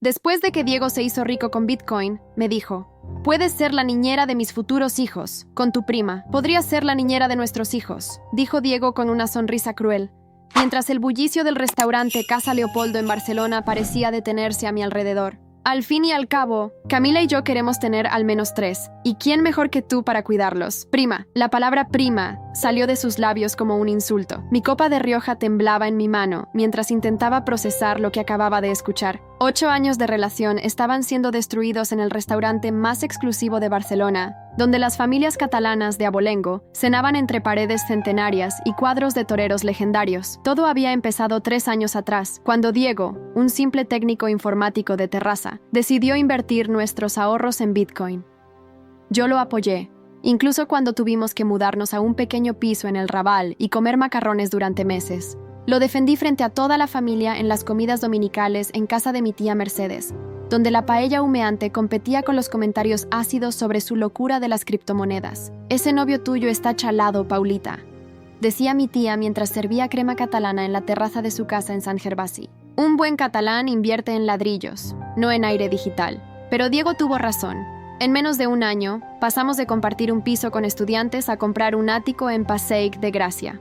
Después de que Diego se hizo rico con Bitcoin, me dijo, «Puedes ser la niñera de mis futuros hijos, con tu prima. Podrías ser la niñera de nuestros hijos», dijo Diego con una sonrisa cruel, mientras el bullicio del restaurante Casa Leopoldo en Barcelona parecía detenerse a mi alrededor. Al fin y al cabo, Camila y yo queremos tener al menos 3. ¿Y quién mejor que tú para cuidarlos? Prima. La palabra prima salió de sus labios como un insulto. Mi copa de Rioja temblaba en mi mano mientras intentaba procesar lo que acababa de escuchar. 8 años de relación estaban siendo destruidos en el restaurante más exclusivo de Barcelona, donde las familias catalanas de abolengo cenaban entre paredes centenarias y cuadros de toreros legendarios. Todo había empezado 3 años atrás, cuando Diego, un simple técnico informático de Terrassa, decidió invertir nuestros ahorros en Bitcoin. Yo lo apoyé, incluso cuando tuvimos que mudarnos a un pequeño piso en el Raval y comer macarrones durante meses. Lo defendí frente a toda la familia en las comidas dominicales en casa de mi tía Mercedes, donde la paella humeante competía con los comentarios ácidos sobre su locura de las criptomonedas. «Ese novio tuyo está chalado, Paulita», decía mi tía mientras servía crema catalana en la terraza de su casa en San Gervasi. Un buen catalán invierte en ladrillos, no en aire digital. Pero Diego tuvo razón. En menos de un año, pasamos de compartir un piso con estudiantes a comprar un ático en Passeig de Gracia.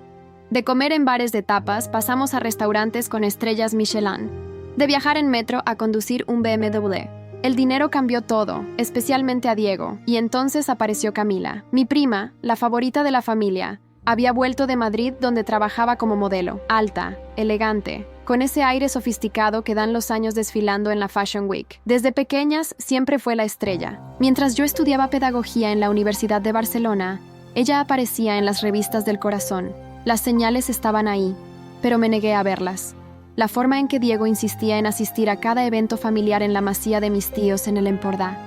De comer en bares de tapas, pasamos a restaurantes con estrellas Michelin. De viajar en metro a conducir un BMW. El dinero cambió todo, especialmente a Diego, y entonces apareció Camila, mi prima, la favorita de la familia. Había vuelto de Madrid, donde trabajaba como modelo, alta, elegante, con ese aire sofisticado que dan los años desfilando en la Fashion Week. Desde pequeñas siempre fue la estrella. Mientras yo estudiaba pedagogía en la Universidad de Barcelona, ella aparecía en las revistas del corazón. Las señales estaban ahí, pero me negué a verlas. La forma en que Diego insistía en asistir a cada evento familiar en la masía de mis tíos en el Empordà.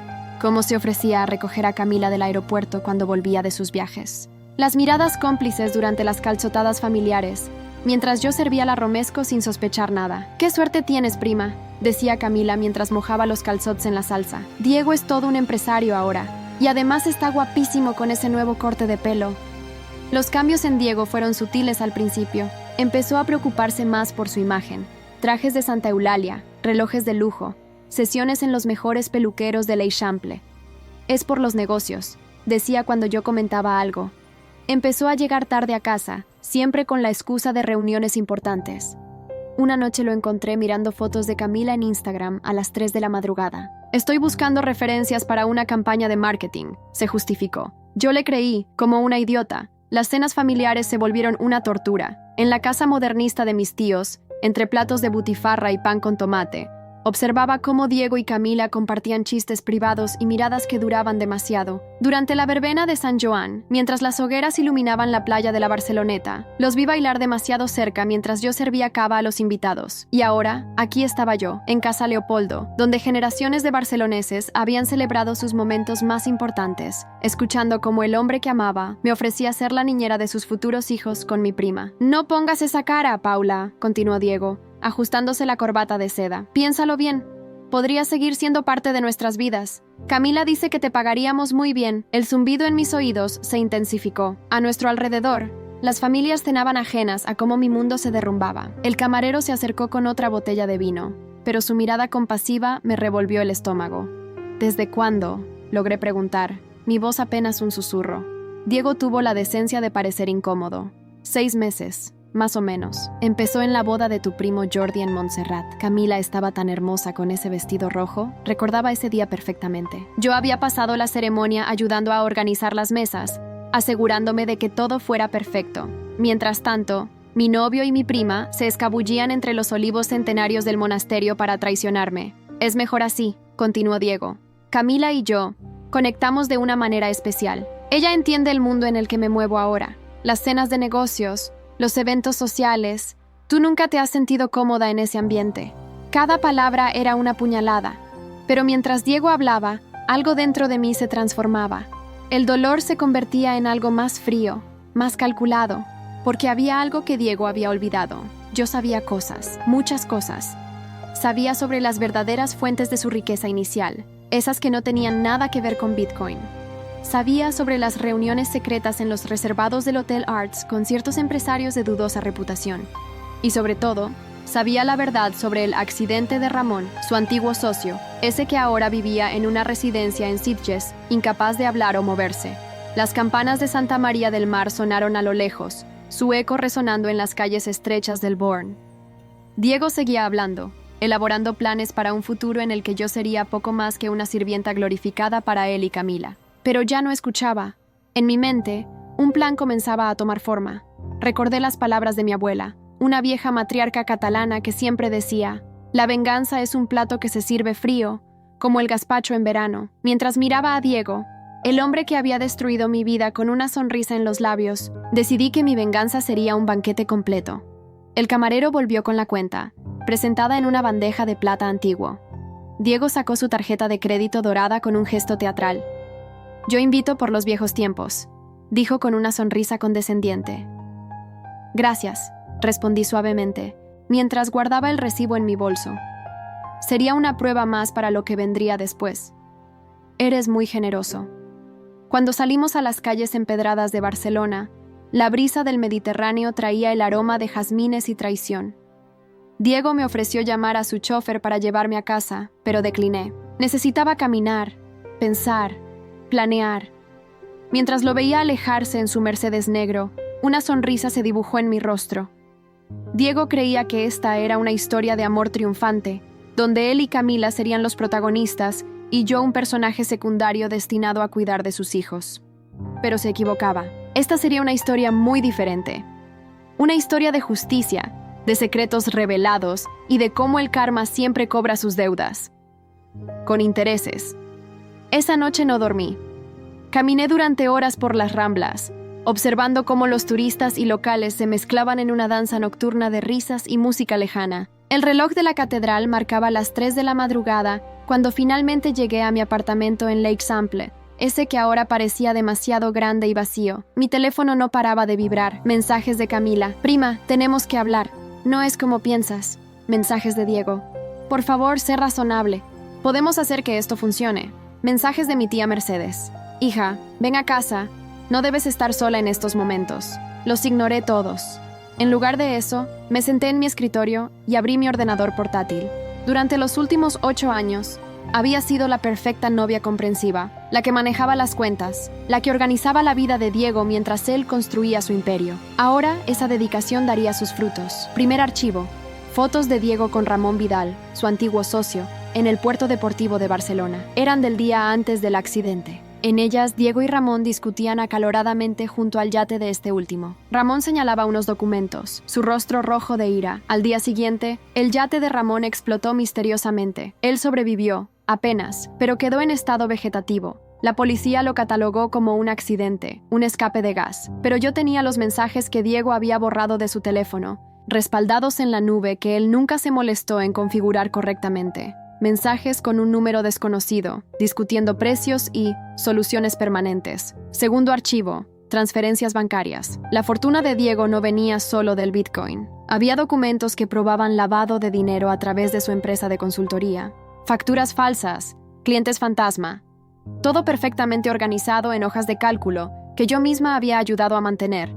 Cómo se ofrecía a recoger a Camila del aeropuerto cuando volvía de sus viajes. Las miradas cómplices durante las calzotadas familiares, mientras yo servía la romesco sin sospechar nada. «¡Qué suerte tienes, prima!», decía Camila mientras mojaba los calzots en la salsa. «Diego es todo un empresario ahora, y además está guapísimo con ese nuevo corte de pelo». Los cambios en Diego fueron sutiles al principio. Empezó a preocuparse más por su imagen. Trajes de Santa Eulalia, relojes de lujo, sesiones en los mejores peluqueros de l'Eixample. «Es por los negocios», decía cuando yo comentaba algo. Empezó a llegar tarde a casa, siempre con la excusa de reuniones importantes. Una noche lo encontré mirando fotos de Camila en Instagram a las 3 de la madrugada. «Estoy buscando referencias para una campaña de marketing», se justificó. Yo le creí, como una idiota. Las cenas familiares se volvieron una tortura. En la casa modernista de mis tíos, entre platos de butifarra y pan con tomate, observaba cómo Diego y Camila compartían chistes privados y miradas que duraban demasiado. Durante la verbena de San Joan, mientras las hogueras iluminaban la playa de la Barceloneta, los vi bailar demasiado cerca mientras yo servía cava a los invitados. Y ahora, aquí estaba yo, en Casa Leopoldo, donde generaciones de barceloneses habían celebrado sus momentos más importantes, escuchando cómo el hombre que amaba me ofrecía ser la niñera de sus futuros hijos con mi prima. «No pongas esa cara, Paula», continuó Diego, ajustándose la corbata de seda. «Piénsalo bien. Podría seguir siendo parte de nuestras vidas. Camila dice que te pagaríamos muy bien». El zumbido en mis oídos se intensificó. A nuestro alrededor, las familias cenaban ajenas a cómo mi mundo se derrumbaba. El camarero se acercó con otra botella de vino, pero su mirada compasiva me revolvió el estómago. «¿Desde cuándo?», logré preguntar, mi voz apenas un susurro. Diego tuvo la decencia de parecer incómodo. 6 meses. Más o menos. Empezó en la boda de tu primo Jordi en Montserrat. Camila estaba tan hermosa con ese vestido rojo. Recordaba ese día perfectamente. Yo había pasado la ceremonia ayudando a organizar las mesas, asegurándome de que todo fuera perfecto. Mientras tanto, mi novio y mi prima se escabullían entre los olivos centenarios del monasterio para traicionarme. «Es mejor así», continuó Diego. «Camila y yo conectamos de una manera especial. Ella entiende el mundo en el que me muevo ahora. Las cenas de negocios, los eventos sociales. Tú nunca te has sentido cómoda en ese ambiente». Cada palabra era una puñalada. Pero mientras Diego hablaba, algo dentro de mí se transformaba. El dolor se convertía en algo más frío, más calculado, porque había algo que Diego había olvidado. Yo sabía cosas, muchas cosas. Sabía sobre las verdaderas fuentes de su riqueza inicial, esas que no tenían nada que ver con Bitcoin. Sabía sobre las reuniones secretas en los reservados del Hotel Arts con ciertos empresarios de dudosa reputación. Y sobre todo, Sabía la verdad sobre el accidente de Ramón, su antiguo socio, ese que ahora vivía en una residencia en Sitges, incapaz de hablar o moverse. Las campanas de Santa María del Mar sonaron a lo lejos, su eco resonando en las calles estrechas del Born. Diego seguía hablando, elaborando planes para un futuro en el que yo sería poco más que una sirvienta glorificada para él y Camila. Pero ya no escuchaba. En mi mente, un plan comenzaba a tomar forma. Recordé las palabras de mi abuela, una vieja matriarca catalana que siempre decía: la venganza es un plato que se sirve frío, como el gazpacho en verano. Mientras miraba a Diego, el hombre que había destruido mi vida con una sonrisa en los labios, decidí que mi venganza sería un banquete completo. El camarero volvió con la cuenta, presentada en una bandeja de plata antiguo. Diego sacó su tarjeta de crédito dorada con un gesto teatral. «Yo invito por los viejos tiempos», dijo con una sonrisa condescendiente. «Gracias», respondí suavemente, mientras guardaba el recibo en mi bolso. Sería una prueba más para lo que vendría después. «Eres muy generoso». Cuando salimos a las calles empedradas de Barcelona, la brisa del Mediterráneo traía el aroma de jazmines y traición. Diego me ofreció llamar a su chofer para llevarme a casa, pero decliné. Necesitaba caminar, pensar, planear. Mientras lo veía alejarse en su Mercedes negro, una sonrisa se dibujó en mi rostro. Diego creía que esta era una historia de amor triunfante, donde él y Camila serían los protagonistas y yo un personaje secundario destinado a cuidar de sus hijos. Pero se equivocaba. Esta sería una historia muy diferente. Una historia de justicia, de secretos revelados y de cómo el karma siempre cobra sus deudas. Con intereses. Esa noche no dormí. Caminé durante horas por las Ramblas, observando cómo los turistas y locales se mezclaban en una danza nocturna de risas y música lejana. El reloj de la catedral marcaba las 3 de la madrugada cuando finalmente llegué a mi apartamento en Lake Sample, ese que ahora parecía demasiado grande y vacío. Mi teléfono no paraba de vibrar. Mensajes de Camila. «Prima, tenemos que hablar. No es como piensas». Mensajes de Diego. «Por favor, sé razonable. Podemos hacer que esto funcione». Mensajes de mi tía Mercedes. «Hija, ven a casa. No debes estar sola en estos momentos». Los ignoré todos. En lugar de eso, me senté en mi escritorio y abrí mi ordenador portátil. Durante los últimos 8 años, había sido la perfecta novia comprensiva, la que manejaba las cuentas, la que organizaba la vida de Diego mientras él construía su imperio. Ahora, esa dedicación daría sus frutos. Primer archivo: fotos de Diego con Ramón Vidal, su antiguo socio, en el puerto deportivo de Barcelona. Eran del día antes del accidente. En ellas, Diego y Ramón discutían acaloradamente junto al yate de este último. Ramón señalaba unos documentos, su rostro rojo de ira. Al día siguiente, el yate de Ramón explotó misteriosamente. Él sobrevivió, apenas, pero quedó en estado vegetativo. La policía lo catalogó como un accidente, un escape de gas. Pero yo tenía los mensajes que Diego había borrado de su teléfono, respaldados en la nube que él nunca se molestó en configurar correctamente. Mensajes con un número desconocido, discutiendo precios y soluciones permanentes. Segundo archivo: transferencias bancarias. La fortuna de Diego no venía solo del Bitcoin. Había documentos que probaban lavado de dinero a través de su empresa de consultoría. Facturas falsas, clientes fantasma. Todo perfectamente organizado en hojas de cálculo que yo misma había ayudado a mantener,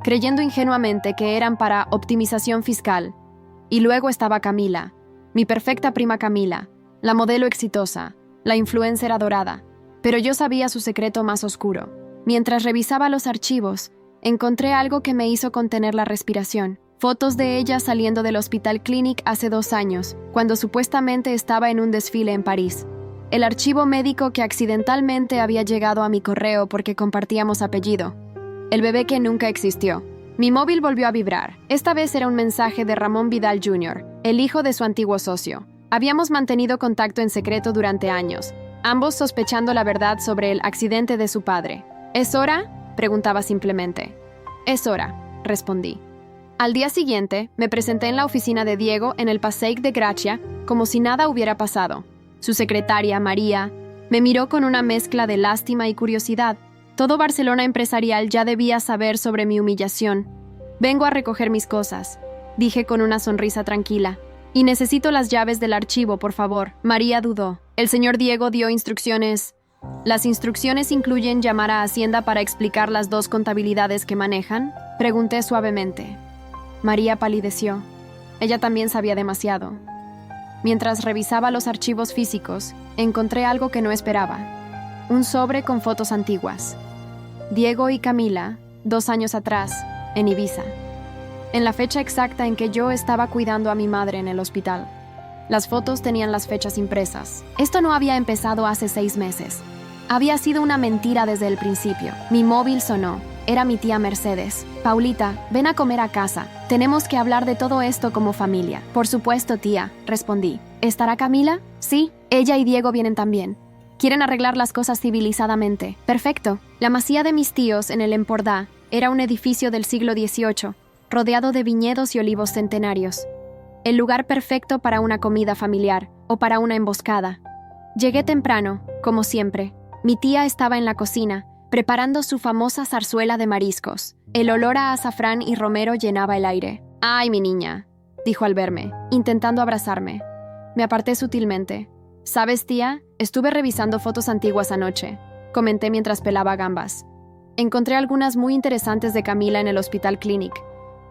creyendo ingenuamente que eran para optimización fiscal. Y luego estaba Camila. Mi perfecta prima Camila, la modelo exitosa, la influencer adorada. Pero yo sabía su secreto más oscuro. Mientras revisaba los archivos, encontré algo que me hizo contener la respiración. Fotos de ella saliendo del Hospital Clinic hace 2 años, cuando supuestamente estaba en un desfile en París. El archivo médico que accidentalmente había llegado a mi correo porque compartíamos apellido. El bebé que nunca existió. Mi móvil volvió a vibrar. Esta vez era un mensaje de Ramón Vidal Jr., el hijo de su antiguo socio. Habíamos mantenido contacto en secreto durante años, ambos sospechando la verdad sobre el accidente de su padre. ¿Es hora?, preguntaba simplemente. «Es hora», respondí. Al día siguiente, me presenté en la oficina de Diego en el Passeig de Gràcia como si nada hubiera pasado. Su secretaria, María, me miró con una mezcla de lástima y curiosidad. Todo Barcelona empresarial ya debía saber sobre mi humillación. «Vengo a recoger mis cosas», dije con una sonrisa tranquila. «Y necesito las llaves del archivo, por favor». María dudó. El señor Diego dio instrucciones. ¿Las instrucciones incluyen llamar a Hacienda para explicar las 2 contabilidades que manejan?, pregunté suavemente. María palideció. Ella también sabía demasiado. Mientras revisaba los archivos físicos, encontré algo que no esperaba. Un sobre con fotos antiguas. Diego y Camila, 2 años atrás, en Ibiza. En la fecha exacta en que yo estaba cuidando a mi madre en el hospital. Las fotos tenían las fechas impresas. Esto no había empezado hace 6 meses. Había sido una mentira desde el principio. Mi móvil sonó. Era mi tía Mercedes. Paulita, ven a comer a casa. Tenemos que hablar de todo esto como familia. Por supuesto, tía, respondí. ¿Estará Camila? Sí, ella y Diego vienen también. Quieren arreglar las cosas civilizadamente. Perfecto. La masía de mis tíos en el Empordà era un edificio del siglo XVIII, rodeado de viñedos y olivos centenarios. El lugar perfecto para una comida familiar o para una emboscada. Llegué temprano, como siempre. Mi tía estaba en la cocina, preparando su famosa zarzuela de mariscos. El olor a azafrán y romero llenaba el aire. «Ay, mi niña», dijo al verme, intentando abrazarme. Me aparté sutilmente. «¿Sabes, tía? Estuve revisando fotos antiguas anoche», comenté mientras pelaba gambas. Encontré algunas muy interesantes de Camila en el Hospital Clinic.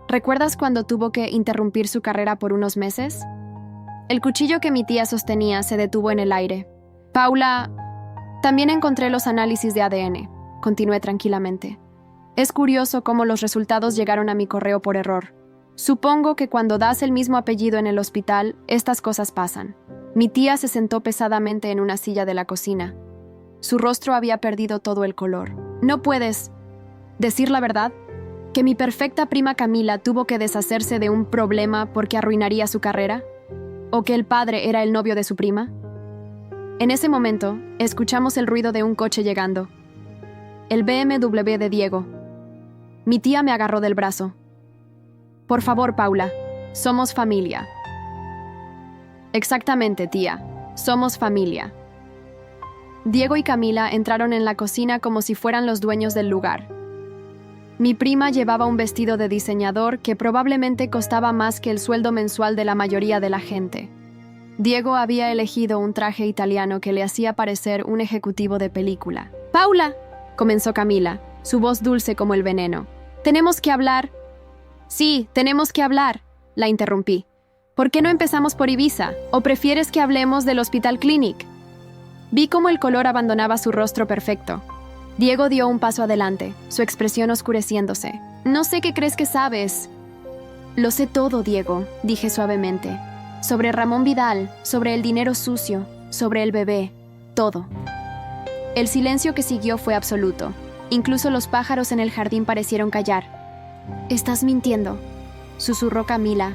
¿Recuerdas cuando tuvo que interrumpir su carrera por unos meses? El cuchillo que mi tía sostenía se detuvo en el aire. «Paula, también encontré los análisis de ADN», continué tranquilamente. «Es curioso cómo los resultados llegaron a mi correo por error. Supongo que cuando das el mismo apellido en el hospital, estas cosas pasan». Mi tía se sentó pesadamente en una silla de la cocina. Su rostro había perdido todo el color. «¿No puedes decir la verdad? ¿Que mi perfecta prima Camila tuvo que deshacerse de un problema porque arruinaría su carrera? ¿O que el padre era el novio de su prima?» En ese momento, escuchamos el ruido de un coche llegando. El BMW de Diego. Mi tía me agarró del brazo. «Por favor, Paula, somos familia». «Exactamente, tía. Somos familia». Diego y Camila entraron en la cocina como si fueran los dueños del lugar. Mi prima llevaba un vestido de diseñador que probablemente costaba más que el sueldo mensual de la mayoría de la gente. Diego había elegido un traje italiano que le hacía parecer un ejecutivo de película. «Paula», comenzó Camila, su voz dulce como el veneno. «Tenemos que hablar». «Sí, tenemos que hablar», la interrumpí. «¿Por qué no empezamos por Ibiza? ¿O prefieres que hablemos del Hospital Clinic?» Vi cómo el color abandonaba su rostro perfecto. Diego dio un paso adelante, su expresión oscureciéndose. «No sé qué crees que sabes». «Lo sé todo, Diego», dije suavemente. «Sobre Ramón Vidal, sobre el dinero sucio, sobre el bebé, todo». El silencio que siguió fue absoluto. Incluso los pájaros en el jardín parecieron callar. «Estás mintiendo», susurró Camila,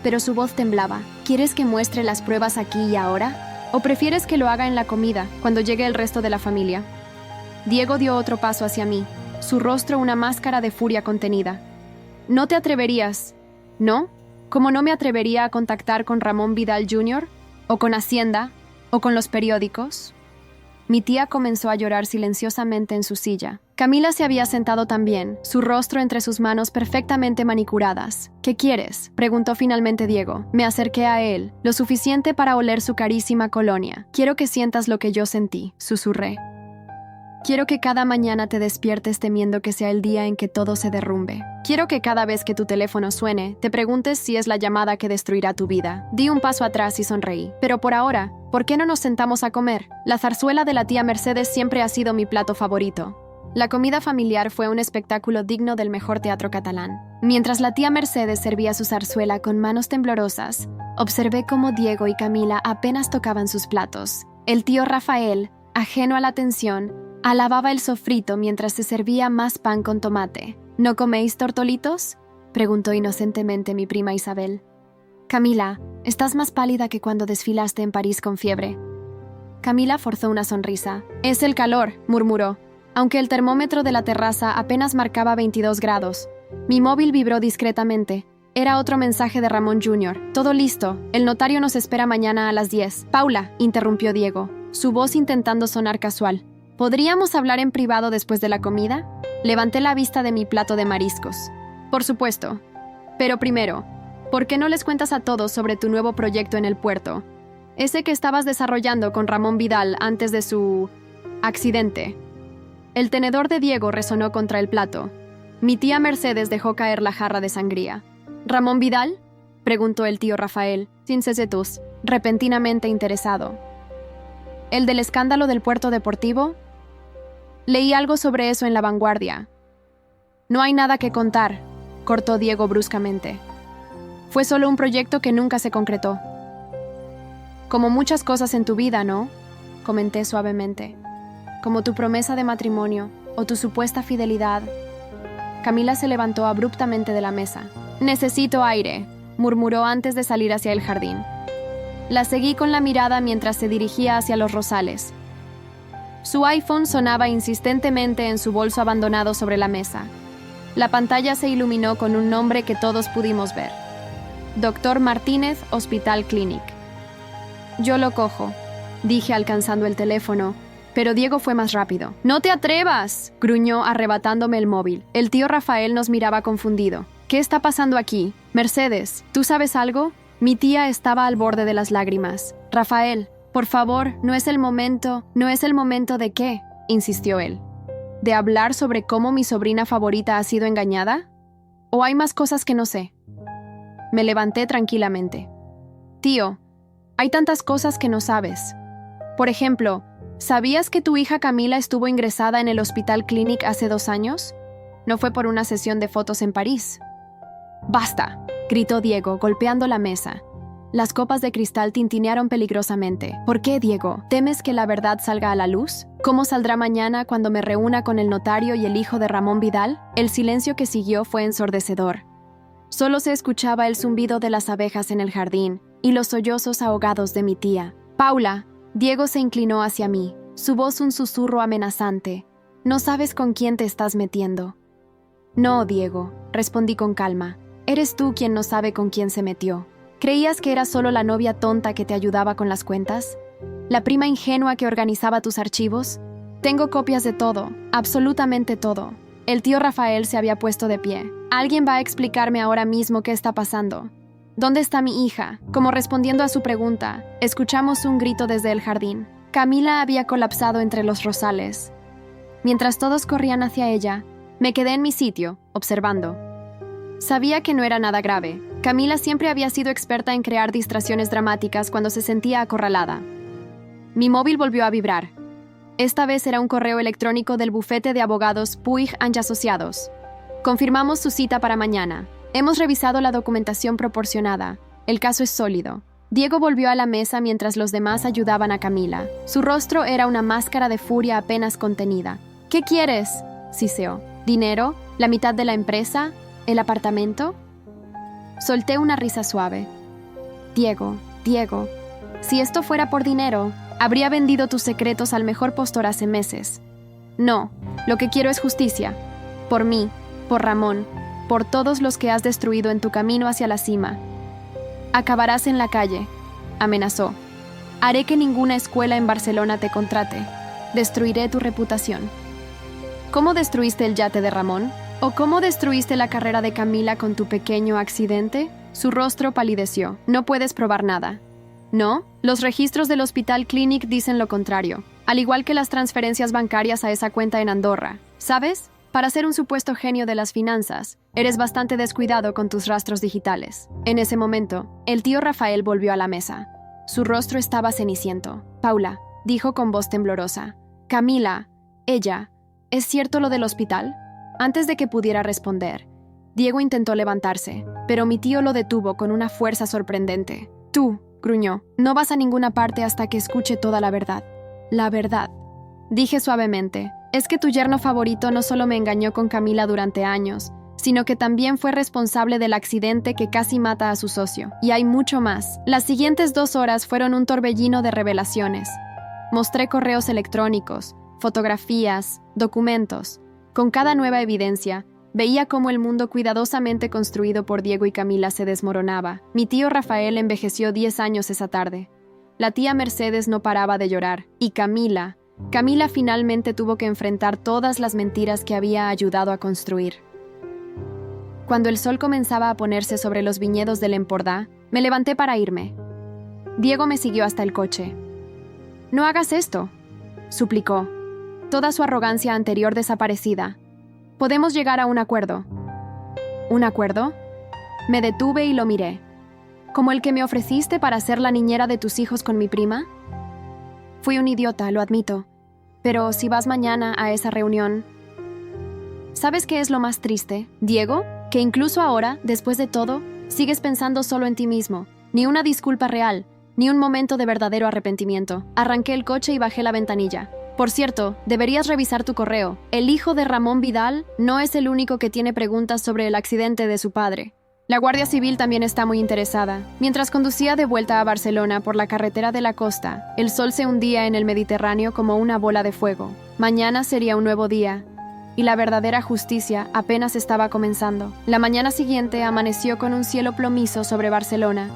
pero su voz temblaba. «¿Quieres que muestre las pruebas aquí y ahora? ¿O prefieres que lo haga en la comida, cuando llegue el resto de la familia?» Diego dio otro paso hacia mí, su rostro una máscara de furia contenida. «¿No te atreverías? ¿No? ¿Cómo no me atrevería a contactar con Ramón Vidal Jr.? ¿O con Hacienda? ¿O con los periódicos?» Mi tía comenzó a llorar silenciosamente en su silla. Camila se había sentado también, su rostro entre sus manos perfectamente manicuradas. «¿Qué quieres?», preguntó finalmente Diego. Me acerqué a él, lo suficiente para oler su carísima colonia. «Quiero que sientas lo que yo sentí», susurré. «Quiero que cada mañana te despiertes temiendo que sea el día en que todo se derrumbe. Quiero que cada vez que tu teléfono suene, te preguntes si es la llamada que destruirá tu vida». Di un paso atrás y sonreí. «Pero por ahora, ¿por qué no nos sentamos a comer? La zarzuela de la tía Mercedes siempre ha sido mi plato favorito». La comida familiar fue un espectáculo digno del mejor teatro catalán. Mientras la tía Mercedes servía su zarzuela con manos temblorosas, observé cómo Diego y Camila apenas tocaban sus platos. El tío Rafael, ajeno a la atención, alababa el sofrito mientras se servía más pan con tomate. «¿No coméis tortolitos?», preguntó inocentemente mi prima Isabel. «Camila, estás más pálida que cuando desfilaste en París con fiebre». Camila forzó una sonrisa. «Es el calor», murmuró, aunque el termómetro de la terraza apenas marcaba 22 grados. Mi móvil vibró discretamente. Era otro mensaje de Ramón Jr. «Todo listo. El notario nos espera mañana a las 10. «Paula», interrumpió Diego, su voz intentando sonar casual. «¿Podríamos hablar en privado después de la comida?» Levanté la vista de mi plato de mariscos. «Por supuesto. Pero primero, ¿por qué no les cuentas a todos sobre tu nuevo proyecto en el puerto? Ese que estabas desarrollando con Ramón Vidal antes de su accidente». El tenedor de Diego resonó contra el plato. Mi tía Mercedes dejó caer la jarra de sangría. «¿Ramón Vidal? preguntó el tío Rafael, sin cesetus, repentinamente interesado. ¿El del escándalo del puerto deportivo? Leí algo sobre eso en La Vanguardia. No hay nada que contar, cortó Diego bruscamente. Fue solo un proyecto que nunca se concretó. Como muchas cosas en tu vida, ¿no? Comenté suavemente. Como tu promesa de matrimonio o tu supuesta fidelidad. Camila se levantó abruptamente de la mesa. Necesito aire, murmuró antes de salir hacia el jardín. La seguí con la mirada mientras se dirigía hacia los rosales. Su iPhone sonaba insistentemente en su bolso abandonado sobre la mesa. La pantalla se iluminó con un nombre que todos pudimos ver. Dr. Martínez, Hospital Clinic. Yo lo cojo, dije alcanzando el teléfono, pero Diego fue más rápido. ¡No te atrevas!, gruñó arrebatándome el móvil. El tío Rafael nos miraba confundido. ¿Qué está pasando aquí? Mercedes, ¿tú sabes algo? Mi tía estaba al borde de las lágrimas. Rafael, por favor, no es el momento de qué, insistió él. ¿De hablar sobre cómo mi sobrina favorita ha sido engañada? ¿O hay más cosas que no sé? Me levanté tranquilamente. Tío, hay tantas cosas que no sabes. Por ejemplo, ¿sabías que tu hija Camila estuvo ingresada en el Hospital Clinic hace 2 años? No fue por una sesión de fotos en París. ¡Basta!, gritó Diego, golpeando la mesa. Las copas de cristal tintinearon peligrosamente. ¿Por qué, Diego? ¿Temes que la verdad salga a la luz? ¿Cómo saldrá mañana cuando me reúna con el notario y el hijo de Ramón Vidal? El silencio que siguió fue ensordecedor. Solo se escuchaba el zumbido de las abejas en el jardín y los sollozos ahogados de mi tía. Paula, Diego se inclinó hacia mí, su voz un susurro amenazante. No sabes con quién te estás metiendo. No, Diego, respondí con calma. Eres tú quien no sabe con quién se metió. ¿Creías que era solo la novia tonta que te ayudaba con las cuentas? ¿La prima ingenua que organizaba tus archivos? Tengo copias de todo, absolutamente todo. El tío Rafael se había puesto de pie. Alguien va a explicarme ahora mismo qué está pasando. ¿Dónde está mi hija? Como respondiendo a su pregunta, escuchamos un grito desde el jardín. Camila había colapsado entre los rosales. Mientras todos corrían hacia ella, me quedé en mi sitio, observando. Sabía que no era nada grave. Camila siempre había sido experta en crear distracciones dramáticas cuando se sentía acorralada. Mi móvil volvió a vibrar. Esta vez era un correo electrónico del bufete de abogados Puig & Asociados. Confirmamos su cita para mañana. Hemos revisado la documentación proporcionada. El caso es sólido. Diego volvió a la mesa mientras los demás ayudaban a Camila. Su rostro era una máscara de furia apenas contenida. ¿Qué quieres?, siseó. ¿Dinero? ¿La mitad de la empresa? ¿El apartamento? Solté una risa suave. Diego, si esto fuera por dinero, habría vendido tus secretos al mejor postor hace meses. No, lo que quiero es justicia. Por mí, por Ramón, por todos los que has destruido en tu camino hacia la cima. Acabarás en la calle, amenazó. Haré que ninguna escuela en Barcelona te contrate. Destruiré tu reputación. ¿Cómo destruiste el yate de Ramón? ¿O cómo destruiste la carrera de Camila con tu pequeño accidente? Su rostro palideció. No puedes probar nada. ¿No? Los registros del Hospital Clinic dicen lo contrario, al igual que las transferencias bancarias a esa cuenta en Andorra. ¿Sabes? Para ser un supuesto genio de las finanzas, eres bastante descuidado con tus rastros digitales. En ese momento, el tío Rafael volvió a la mesa. Su rostro estaba ceniciento. Paula, dijo con voz temblorosa. Camila, ella, ¿es cierto lo del hospital? Antes de que pudiera responder, Diego intentó levantarse, pero mi tío lo detuvo con una fuerza sorprendente. Tú, gruñó, no vas a ninguna parte hasta que escuche toda la verdad. La verdad, dije suavemente, es que tu yerno favorito no solo me engañó con Camila durante años, sino que también fue responsable del accidente que casi mata a su socio. Y hay mucho más. Las siguientes 2 horas fueron un torbellino de revelaciones. Mostré correos electrónicos, fotografías, documentos. Con cada nueva evidencia, veía cómo el mundo cuidadosamente construido por Diego y Camila se desmoronaba. Mi tío Rafael envejeció 10 años esa tarde. La tía Mercedes no paraba de llorar. Y Camila finalmente tuvo que enfrentar todas las mentiras que había ayudado a construir. Cuando el sol comenzaba a ponerse sobre los viñedos del Empordà, me levanté para irme. Diego me siguió hasta el coche. «No hagas esto», suplicó. Toda su arrogancia anterior desaparecida. Podemos llegar a un acuerdo. ¿Un acuerdo? Me detuve y lo miré. ¿Como el que me ofreciste para ser la niñera de tus hijos con mi prima? Fui un idiota, lo admito. Pero si vas mañana a esa reunión... ¿Sabes qué es lo más triste, Diego? Que incluso ahora, después de todo, sigues pensando solo en ti mismo. Ni una disculpa real, ni un momento de verdadero arrepentimiento. Arranqué el coche y bajé la ventanilla. Por cierto, deberías revisar tu correo. El hijo de Ramón Vidal no es el único que tiene preguntas sobre el accidente de su padre. La Guardia Civil también está muy interesada. Mientras conducía de vuelta a Barcelona por la carretera de la costa, el sol se hundía en el Mediterráneo como una bola de fuego. Mañana sería un nuevo día, y la verdadera justicia apenas estaba comenzando. La mañana siguiente amaneció con un cielo plomizo sobre Barcelona,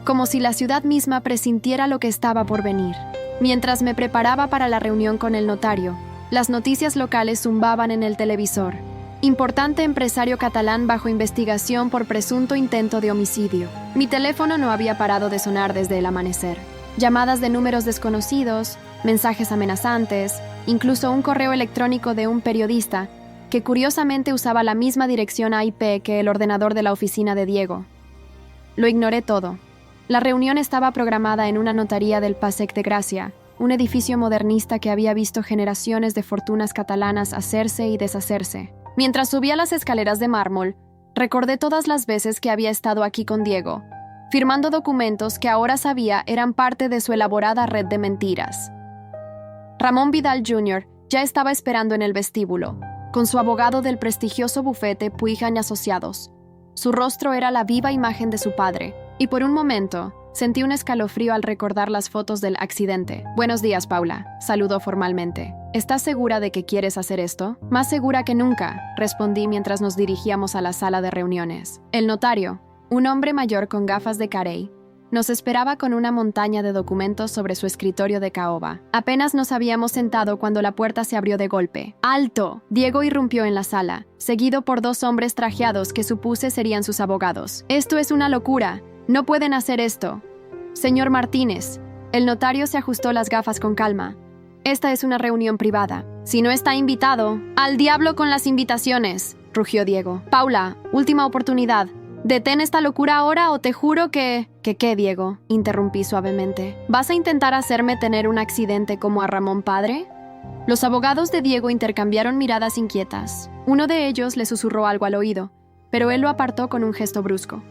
como si la ciudad misma presintiera lo que estaba por venir. Mientras me preparaba para la reunión con el notario, las noticias locales zumbaban en el televisor. Importante empresario catalán bajo investigación por presunto intento de homicidio. Mi teléfono no había parado de sonar desde el amanecer. Llamadas de números desconocidos, mensajes amenazantes, incluso un correo electrónico de un periodista que curiosamente usaba la misma dirección IP que el ordenador de la oficina de Diego. Lo ignoré todo. La reunión estaba programada en una notaría del Passeig de Gràcia, un edificio modernista que había visto generaciones de fortunas catalanas hacerse y deshacerse. Mientras subía las escaleras de mármol, recordé todas las veces que había estado aquí con Diego, firmando documentos que ahora sabía eran parte de su elaborada red de mentiras. Ramón Vidal Jr. ya estaba esperando en el vestíbulo, con su abogado del prestigioso bufete Puig & Asociados. Su rostro era la viva imagen de su padre, y por un momento sentí un escalofrío al recordar las fotos del accidente. «Buenos días, Paula», saludó formalmente. «¿Estás segura de que quieres hacer esto?» «Más segura que nunca», respondí mientras nos dirigíamos a la sala de reuniones. El notario, un hombre mayor con gafas de carey, nos esperaba con una montaña de documentos sobre su escritorio de caoba. Apenas nos habíamos sentado cuando la puerta se abrió de golpe. ¡Alto! Diego irrumpió en la sala, seguido por dos hombres trajeados que supuse serían sus abogados. «Esto es una locura. No pueden hacer esto. Señor Martínez». El notario se ajustó las gafas con calma. «Esta es una reunión privada. Si no está invitado, ¡al diablo con las invitaciones!», rugió Diego. «Paula, última oportunidad. Detén esta locura ahora o te juro que...» ¿Qué, Diego?, interrumpí suavemente. ¿Vas a intentar hacerme tener un accidente como a Ramón padre? Los abogados de Diego intercambiaron miradas inquietas. Uno de ellos le susurró algo al oído, pero él lo apartó con un gesto brusco.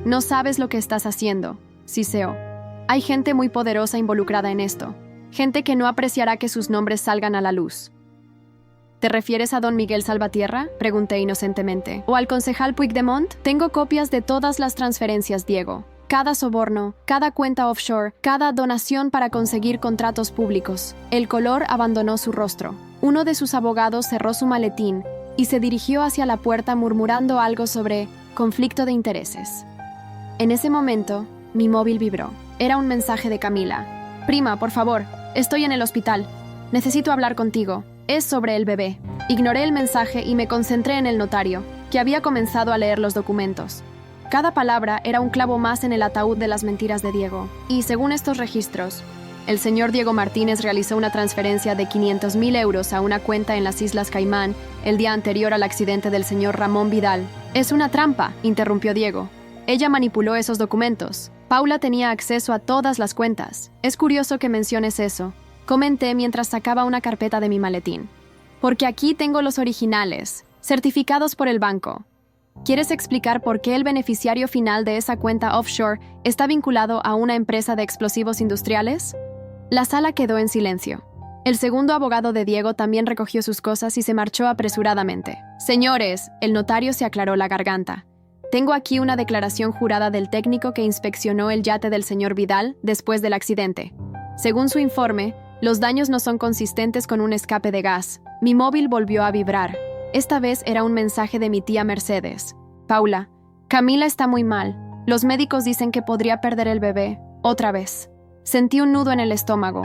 «No sabes lo que estás haciendo», siseó. «Hay gente muy poderosa involucrada en esto. Gente que no apreciará que sus nombres salgan a la luz». «¿Te refieres a don Miguel Salvatierra?», pregunté inocentemente. «¿O al concejal Puigdemont? Tengo copias de todas las transferencias, Diego. Cada soborno, cada cuenta offshore, cada donación para conseguir contratos públicos». El color abandonó su rostro. Uno de sus abogados cerró su maletín y se dirigió hacia la puerta murmurando algo sobre conflicto de intereses. En ese momento, mi móvil vibró. Era un mensaje de Camila. «Prima, por favor, estoy en el hospital. Necesito hablar contigo. Es sobre el bebé». Ignoré el mensaje y me concentré en el notario, que había comenzado a leer los documentos. Cada palabra era un clavo más en el ataúd de las mentiras de Diego. Y según estos registros, el señor Diego Martínez realizó una transferencia de 500.000 euros a una cuenta en las Islas Caimán el día anterior al accidente del señor Ramón Vidal. «Es una trampa», interrumpió Diego. «Ella manipuló esos documentos. Paula tenía acceso a todas las cuentas. Es curioso que menciones eso», comenté mientras sacaba una carpeta de mi maletín. «Porque aquí tengo los originales, certificados por el banco. ¿Quieres explicar por qué el beneficiario final de esa cuenta offshore está vinculado a una empresa de explosivos industriales?» La sala quedó en silencio. El segundo abogado de Diego también recogió sus cosas y se marchó apresuradamente. «Señores», el notario se aclaró la garganta. «Tengo aquí una declaración jurada del técnico que inspeccionó el yate del señor Vidal después del accidente. Según su informe, los daños no son consistentes con un escape de gas». Mi móvil volvió a vibrar. Esta vez era un mensaje de mi tía Mercedes. «Paula, Camila está muy mal. Los médicos dicen que podría perder el bebé. Otra vez». Sentí un nudo en el estómago,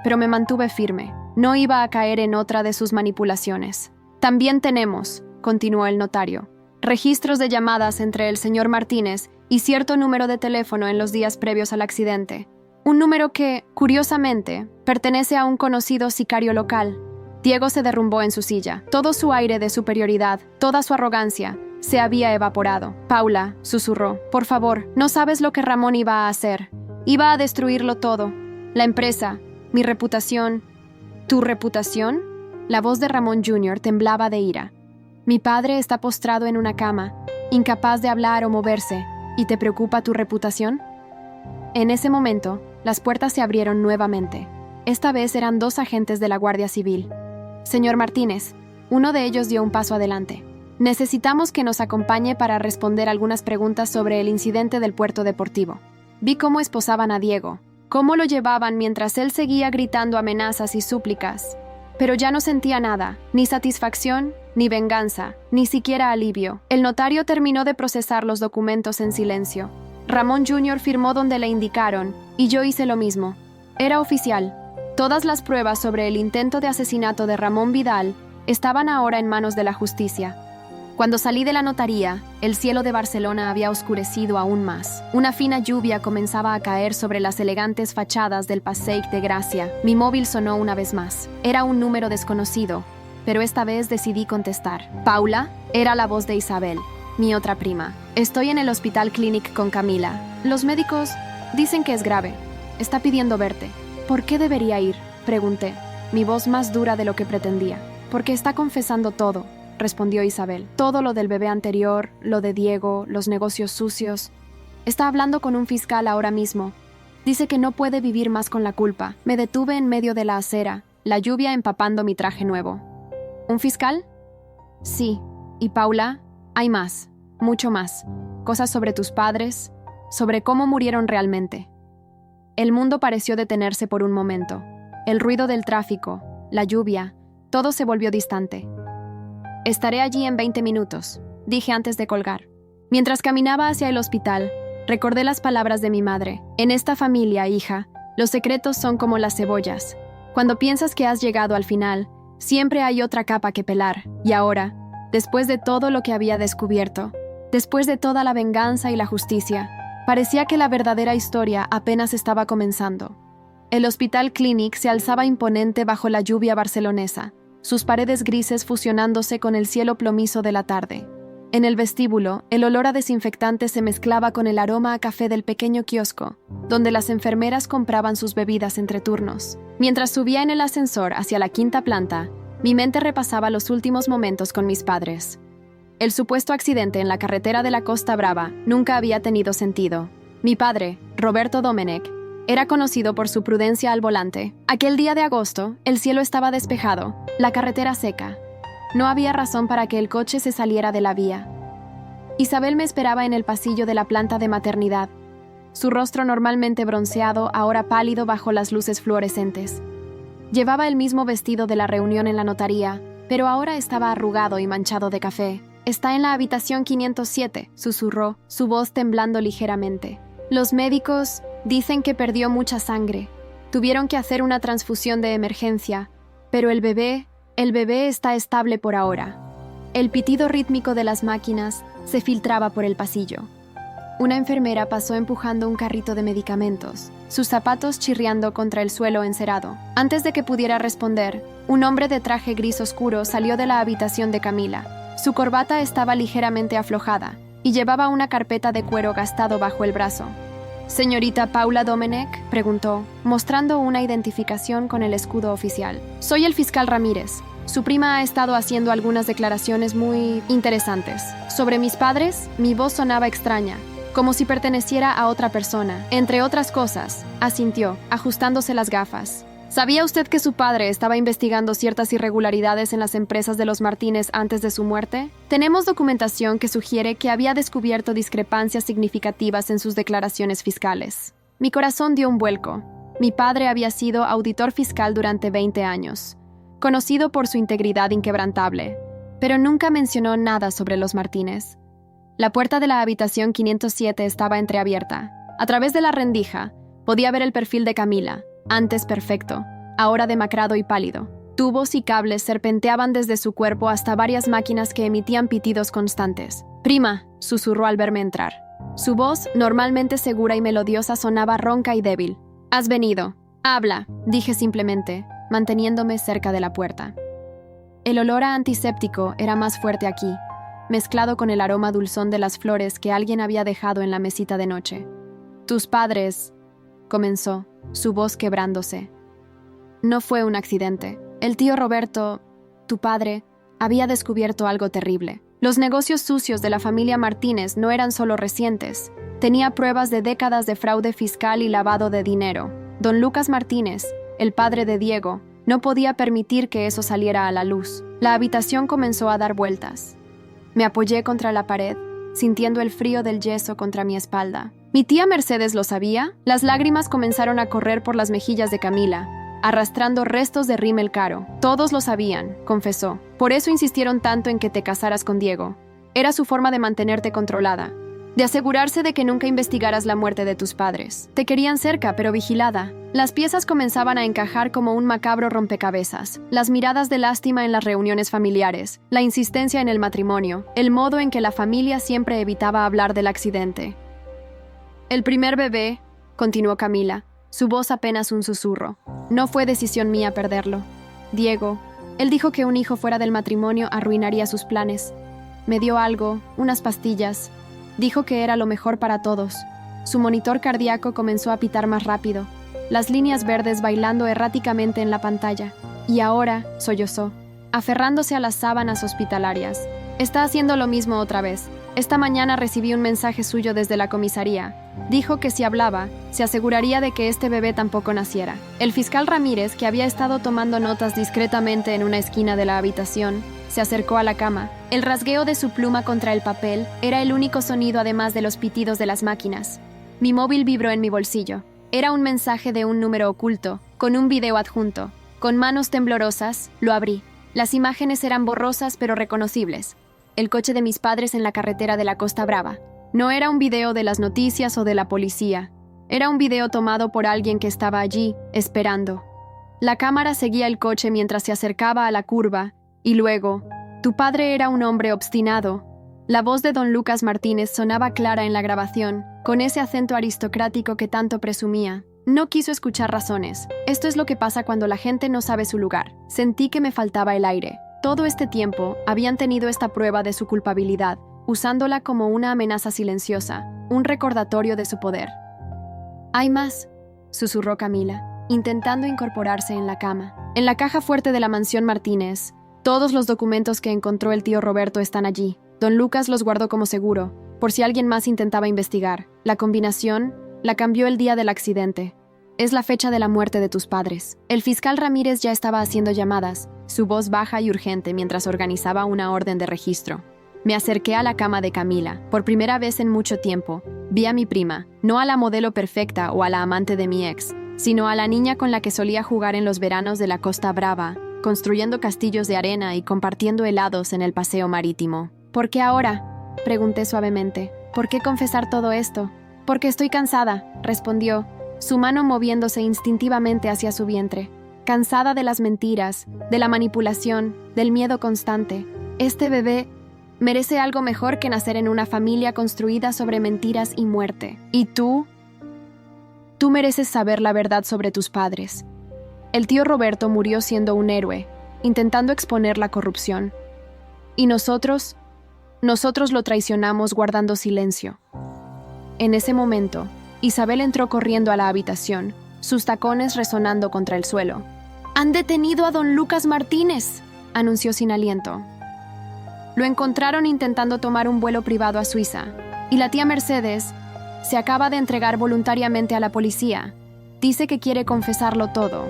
pero me mantuve firme. No iba a caer en otra de sus manipulaciones. «También tenemos», continuó el notario, «registros de llamadas entre el señor Martínez y cierto número de teléfono en los días previos al accidente. Un número que, curiosamente, pertenece a un conocido sicario local». Diego se derrumbó en su silla. Todo su aire de superioridad, toda su arrogancia, se había evaporado. Paula, susurró, por favor, no sabes lo que Ramón iba a hacer. Iba a destruirlo todo. La empresa, mi reputación. ¿Tu reputación? La voz de Ramón Jr. temblaba de ira. Mi padre está postrado en una cama, incapaz de hablar o moverse. ¿Y te preocupa tu reputación? En ese momento, las puertas se abrieron nuevamente. Esta vez eran 2 agentes de la Guardia Civil. Señor Martínez, uno de ellos dio un paso adelante. Necesitamos que nos acompañe para responder algunas preguntas sobre el incidente del puerto deportivo. Vi cómo esposaban a Diego, cómo lo llevaban mientras él seguía gritando amenazas y súplicas. Pero ya no sentía nada, ni satisfacción, ni venganza, ni siquiera alivio. El notario terminó de procesar los documentos en silencio. Ramón Jr. firmó donde le indicaron, y yo hice lo mismo. Era oficial. Todas las pruebas sobre el intento de asesinato de Ramón Vidal estaban ahora en manos de la justicia. Cuando salí de la notaría, el cielo de Barcelona había oscurecido aún más. Una fina lluvia comenzaba a caer sobre las elegantes fachadas del Passeig de Gracia. Mi móvil sonó una vez más. Era un número desconocido, pero esta vez decidí contestar. Paula, era la voz de Isabel, mi otra prima. Estoy en el Hospital Clínic con Camila. Los médicos dicen que es grave. Está pidiendo verte. ¿Por qué debería ir?, pregunté, mi voz más dura de lo que pretendía. Porque está confesando todo, respondió Isabel. Todo lo del bebé anterior, lo de Diego, los negocios sucios. Está hablando con un fiscal ahora mismo. Dice que no puede vivir más con la culpa. Me detuve en medio de la acera, la lluvia empapando mi traje nuevo. ¿Un fiscal? Sí. ¿Y Paula? Hay más, mucho más. Cosas sobre tus padres, sobre cómo murieron realmente. El mundo pareció detenerse por un momento. El ruido del tráfico, la lluvia, todo se volvió distante. Estaré allí en 20 minutos, dije antes de colgar. Mientras caminaba hacia el hospital, recordé las palabras de mi madre. En esta familia, hija, los secretos son como las cebollas. Cuando piensas que has llegado al final, siempre hay otra capa que pelar. Y ahora, después de todo lo que había descubierto, después de toda la venganza y la justicia, parecía que la verdadera historia apenas estaba comenzando. El Hospital Clínic se alzaba imponente bajo la lluvia barcelonesa, sus paredes grises fusionándose con el cielo plomizo de la tarde. En el vestíbulo, el olor a desinfectante se mezclaba con el aroma a café del pequeño kiosco, donde las enfermeras compraban sus bebidas entre turnos. Mientras subía en el ascensor hacia la 5ª planta, mi mente repasaba los últimos momentos con mis padres. El supuesto accidente en la carretera de la Costa Brava nunca había tenido sentido. Mi padre, Roberto Domenech, era conocido por su prudencia al volante. Aquel día de agosto, el cielo estaba despejado, la carretera seca. No había razón para que el coche se saliera de la vía. Isabel me esperaba en el pasillo de la planta de maternidad, su rostro normalmente bronceado, ahora pálido bajo las luces fluorescentes. Llevaba el mismo vestido de la reunión en la notaría, pero ahora estaba arrugado y manchado de café. Está en la habitación 507, susurró, su voz temblando ligeramente. Los médicos dicen que perdió mucha sangre. Tuvieron que hacer una transfusión de emergencia, pero el bebé está estable por ahora. El pitido rítmico de las máquinas se filtraba por el pasillo. Una enfermera pasó empujando un carrito de medicamentos, sus zapatos chirriando contra el suelo encerado. Antes de que pudiera responder, un hombre de traje gris oscuro salió de la habitación de Camila. Su corbata estaba ligeramente aflojada y llevaba una carpeta de cuero gastado bajo el brazo. «¿Señorita Paula Domenech?», preguntó, mostrando una identificación con el escudo oficial. «Soy el fiscal Ramírez. Su prima ha estado haciendo algunas declaraciones muy interesantes. Sobre mis padres, mi voz sonaba extraña, como si perteneciera a otra persona. Entre otras cosas», asintió, ajustándose las gafas. ¿Sabía usted que su padre estaba investigando ciertas irregularidades en las empresas de los Martínez antes de su muerte? Tenemos documentación que sugiere que había descubierto discrepancias significativas en sus declaraciones fiscales. Mi corazón dio un vuelco. Mi padre había sido auditor fiscal durante 20 años, conocido por su integridad inquebrantable, pero nunca mencionó nada sobre los Martínez. La puerta de la habitación 507 estaba entreabierta. A través de la rendija, podía ver el perfil de Camila, antes perfecto, ahora demacrado y pálido. Tubos y cables serpenteaban desde su cuerpo hasta varias máquinas que emitían pitidos constantes. «Prima», susurró al verme entrar. Su voz, normalmente segura y melodiosa, sonaba ronca y débil. «Has venido. Habla», dije simplemente, manteniéndome cerca de la puerta. El olor a antiséptico era más fuerte aquí. mezclado con el aroma dulzón de las flores que alguien había dejado en la mesita de noche. «Tus padres», comenzó, su voz quebrándose. «No fue un accidente. El tío Roberto, tu padre, había descubierto algo terrible. Los negocios sucios de la familia Martínez no eran solo recientes. Tenía pruebas de décadas de fraude fiscal y lavado de dinero. Don Lucas Martínez, el padre de Diego, no podía permitir que eso saliera a la luz. La habitación comenzó a dar vueltas. Me apoyé contra la pared, sintiendo el frío del yeso contra mi espalda. ¿Mi tía Mercedes lo sabía? Las lágrimas comenzaron a correr por las mejillas de Camila, arrastrando restos de rímel caro. Todos lo sabían, confesó. Por eso insistieron tanto en que te casaras con Diego. Era su forma de mantenerte controlada, de asegurarse de que nunca investigaras la muerte de tus padres. Te querían cerca, pero vigilada. Las piezas comenzaban a encajar como un macabro rompecabezas. Las miradas de lástima en las reuniones familiares, la insistencia en el matrimonio, el modo en que la familia siempre evitaba hablar del accidente. El primer bebé, continuó Camila, su voz apenas un susurro. No fue decisión mía perderlo. Diego, él dijo que un hijo fuera del matrimonio arruinaría sus planes. Me dio algo, unas pastillas. Dijo que era lo mejor para todos. Su monitor cardíaco comenzó a pitar más rápido, las líneas verdes bailando erráticamente en la pantalla. Y ahora, sollozó, aferrándose a las sábanas hospitalarias. Está haciendo lo mismo otra vez. Esta mañana recibí un mensaje suyo desde la comisaría. Dijo que si hablaba, se aseguraría de que este bebé tampoco naciera. El fiscal Ramírez, que había estado tomando notas discretamente en una esquina de la habitación, se acercó a la cama. El rasgueo de su pluma contra el papel era el único sonido además de los pitidos de las máquinas. Mi móvil vibró en mi bolsillo. Era un mensaje de un número oculto, con un video adjunto. Con manos temblorosas, lo abrí. Las imágenes eran borrosas pero reconocibles. El coche de mis padres en la carretera de la Costa Brava. No era un video de las noticias o de la policía. Era un video tomado por alguien que estaba allí, esperando. La cámara seguía el coche mientras se acercaba a la curva, y luego, tu padre era un hombre obstinado. La voz de don Lucas Martínez sonaba clara en la grabación, con ese acento aristocrático que tanto presumía. No quiso escuchar razones. Esto es lo que pasa cuando la gente no sabe su lugar. Sentí que me faltaba el aire. Todo este tiempo habían tenido esta prueba de su culpabilidad, usándola como una amenaza silenciosa, un recordatorio de su poder. «Hay más», susurró Camila, intentando incorporarse en la cama. «En la caja fuerte de la mansión Martínez, todos los documentos que encontró el tío Roberto están allí. Don Lucas los guardó como seguro, por si alguien más intentaba investigar. La combinación la cambió el día del accidente. Es la fecha de la muerte de tus padres». El fiscal Ramírez ya estaba haciendo llamadas, su voz baja y urgente mientras organizaba una orden de registro. Me acerqué a la cama de Camila. Por primera vez en mucho tiempo, vi a mi prima, no a la modelo perfecta o a la amante de mi ex, sino a la niña con la que solía jugar en los veranos de la Costa Brava, construyendo castillos de arena y compartiendo helados en el paseo marítimo. «¿Por qué ahora?», pregunté suavemente. «¿Por qué confesar todo esto?». «Porque estoy cansada», respondió, su mano moviéndose instintivamente hacia su vientre. «Cansada de las mentiras, de la manipulación, del miedo constante. Este bebé merece algo mejor que nacer en una familia construida sobre mentiras y muerte. ¿Y tú? Tú mereces saber la verdad sobre tus padres. El tío Roberto murió siendo un héroe, intentando exponer la corrupción. Y nosotros lo traicionamos guardando silencio». En ese momento, Isabel entró corriendo a la habitación, sus tacones resonando contra el suelo. «¡Han detenido a don Lucas Martínez!», anunció sin aliento. Lo encontraron intentando tomar un vuelo privado a Suiza, y la tía Mercedes se acaba de entregar voluntariamente a la policía. Dice que quiere confesarlo todo.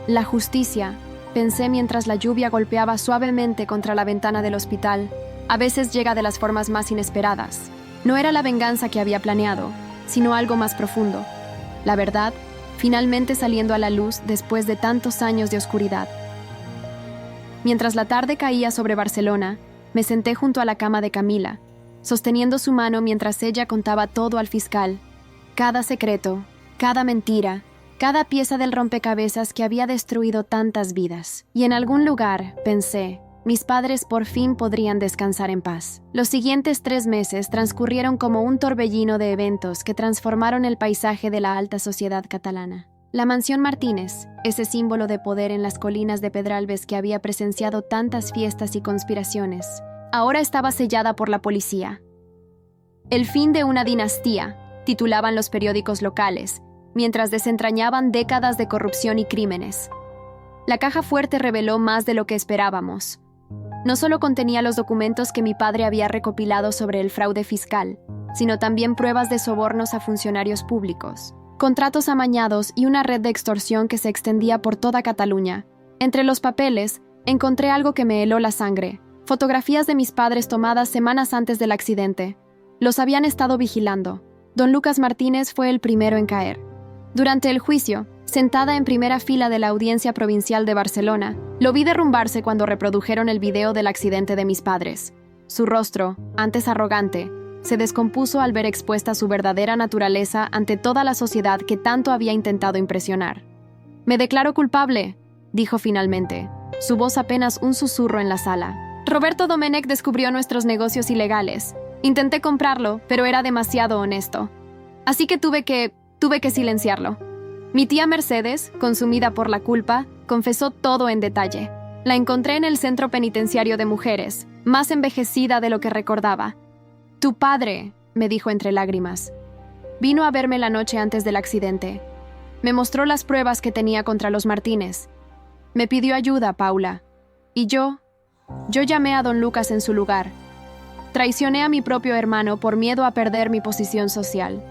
La justicia, pensé mientras la lluvia golpeaba suavemente contra la ventana del hospital, a veces llega de las formas más inesperadas. No era la venganza que había planeado, sino algo más profundo. La verdad, finalmente saliendo a la luz después de tantos años de oscuridad. Mientras la tarde caía sobre Barcelona, me senté junto a la cama de Camila, sosteniendo su mano mientras ella contaba todo al fiscal. Cada secreto, cada mentira, cada pieza del rompecabezas que había destruido tantas vidas. Y en algún lugar, pensé, mis padres por fin podrían descansar en paz. Los siguientes 3 meses transcurrieron como un torbellino de eventos que transformaron el paisaje de la alta sociedad catalana. La mansión Martínez, ese símbolo de poder en las colinas de Pedralbes que había presenciado tantas fiestas y conspiraciones, ahora estaba sellada por la policía. El fin de una dinastía, titulaban los periódicos locales, mientras desentrañaban décadas de corrupción y crímenes. La caja fuerte reveló más de lo que esperábamos. No solo contenía los documentos que mi padre había recopilado sobre el fraude fiscal, sino también pruebas de sobornos a funcionarios públicos, contratos amañados y una red de extorsión que se extendía por toda Cataluña. Entre los papeles, encontré algo que me heló la sangre: fotografías de mis padres tomadas semanas antes del accidente. Los habían estado vigilando. Don Lucas Martínez fue el primero en caer. Durante el juicio, sentada en primera fila de la Audiencia Provincial de Barcelona, lo vi derrumbarse cuando reprodujeron el video del accidente de mis padres. Su rostro, antes arrogante, se descompuso al ver expuesta su verdadera naturaleza ante toda la sociedad que tanto había intentado impresionar. «Me declaro culpable», dijo finalmente, su voz apenas un susurro en la sala. «Roberto Domenech descubrió nuestros negocios ilegales. Intenté comprarlo, pero era demasiado honesto. Así que tuve que silenciarlo. Mi tía Mercedes, consumida por la culpa, confesó todo en detalle. La encontré en el centro penitenciario de mujeres, más envejecida de lo que recordaba. Tu padre», me dijo entre lágrimas, «vino a verme la noche antes del accidente. Me mostró las pruebas que tenía contra los Martínez. Me pidió ayuda, Paula. Y yo llamé a don Lucas en su lugar. Traicioné a mi propio hermano por miedo a perder mi posición social.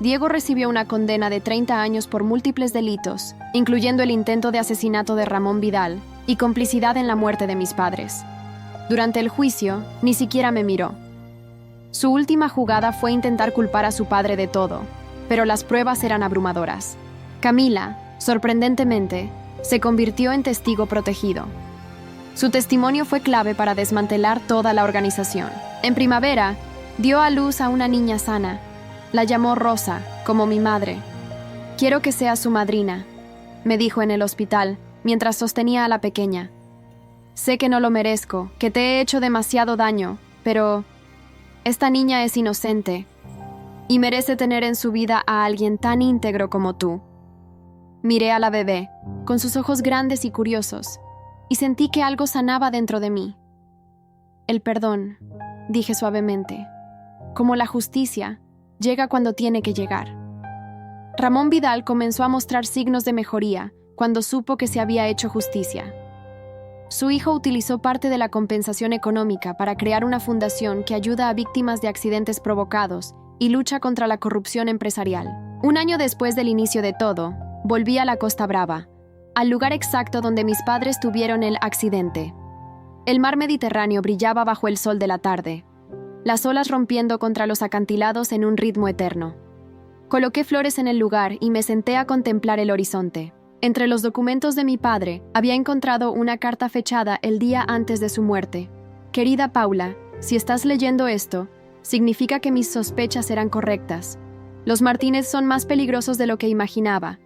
Diego recibió una condena de 30 años por múltiples delitos, incluyendo el intento de asesinato de Ramón Vidal y complicidad en la muerte de mis padres. Durante el juicio, ni siquiera me miró. Su última jugada fue intentar culpar a su padre de todo, pero las pruebas eran abrumadoras. Camila, sorprendentemente, se convirtió en testigo protegido. Su testimonio fue clave para desmantelar toda la organización. En primavera, dio a luz a una niña sana. La llamó Rosa, como mi madre. «Quiero que seas su madrina», me dijo en el hospital, mientras sostenía a la pequeña. «Sé que no lo merezco, que te he hecho demasiado daño, pero esta niña es inocente y merece tener en su vida a alguien tan íntegro como tú». Miré a la bebé, con sus ojos grandes y curiosos, y sentí que algo sanaba dentro de mí. «El perdón», dije suavemente, «como la justicia, llega cuando tiene que llegar». Ramón Vidal comenzó a mostrar signos de mejoría cuando supo que se había hecho justicia. Su hijo utilizó parte de la compensación económica para crear una fundación que ayuda a víctimas de accidentes provocados y lucha contra la corrupción empresarial. Un año después del inicio de todo, volví a la Costa Brava, al lugar exacto donde mis padres tuvieron el accidente. El mar Mediterráneo brillaba bajo el sol de la tarde, las olas rompiendo contra los acantilados en un ritmo eterno. Coloqué flores en el lugar y me senté a contemplar el horizonte. Entre los documentos de mi padre, había encontrado una carta fechada el día antes de su muerte. «Querida Paula, si estás leyendo esto, significa que mis sospechas eran correctas. Los Martínez son más peligrosos de lo que imaginaba.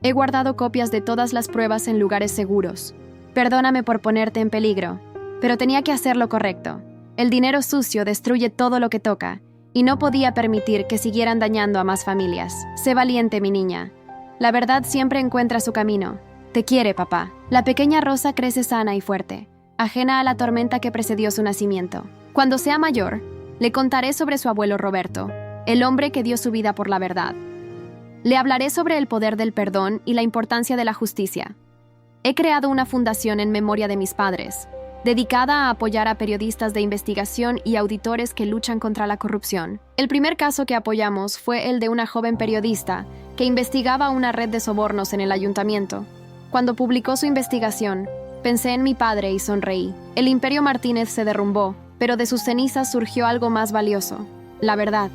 He guardado copias de todas las pruebas en lugares seguros. Perdóname por ponerte en peligro, pero tenía que hacer lo correcto. El dinero sucio destruye todo lo que toca, y no podía permitir que siguieran dañando a más familias. Sé valiente, mi niña. La verdad siempre encuentra su camino. Te quiere, papá». La pequeña Rosa crece sana y fuerte, ajena a la tormenta que precedió su nacimiento. Cuando sea mayor, le contaré sobre su abuelo Roberto, el hombre que dio su vida por la verdad. Le hablaré sobre el poder del perdón y la importancia de la justicia. He creado una fundación en memoria de mis padres, dedicada a apoyar a periodistas de investigación y auditores que luchan contra la corrupción. El primer caso que apoyamos fue el de una joven periodista que investigaba una red de sobornos en el ayuntamiento. Cuando publicó su investigación, pensé en mi padre y sonreí. El Imperio Martínez se derrumbó, pero de sus cenizas surgió algo más valioso: la verdad.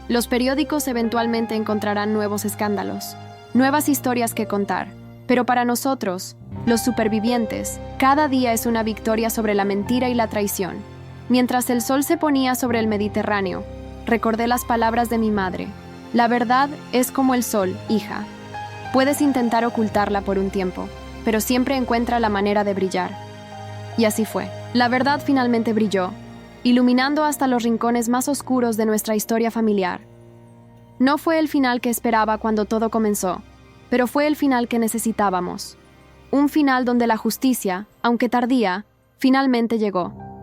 Los periódicos eventualmente encontrarán nuevos escándalos, nuevas historias que contar, pero para nosotros, los supervivientes, cada día es una victoria sobre la mentira y la traición. Mientras el sol se ponía sobre el Mediterráneo, recordé las palabras de mi madre: «La verdad es como el sol, hija. Puedes intentar ocultarla por un tiempo, pero siempre encuentra la manera de brillar». Y así fue. La verdad finalmente brilló, iluminando hasta los rincones más oscuros de nuestra historia familiar. No fue el final que esperaba cuando todo comenzó, pero fue el final que necesitábamos. Un final donde la justicia, aunque tardía, finalmente llegó.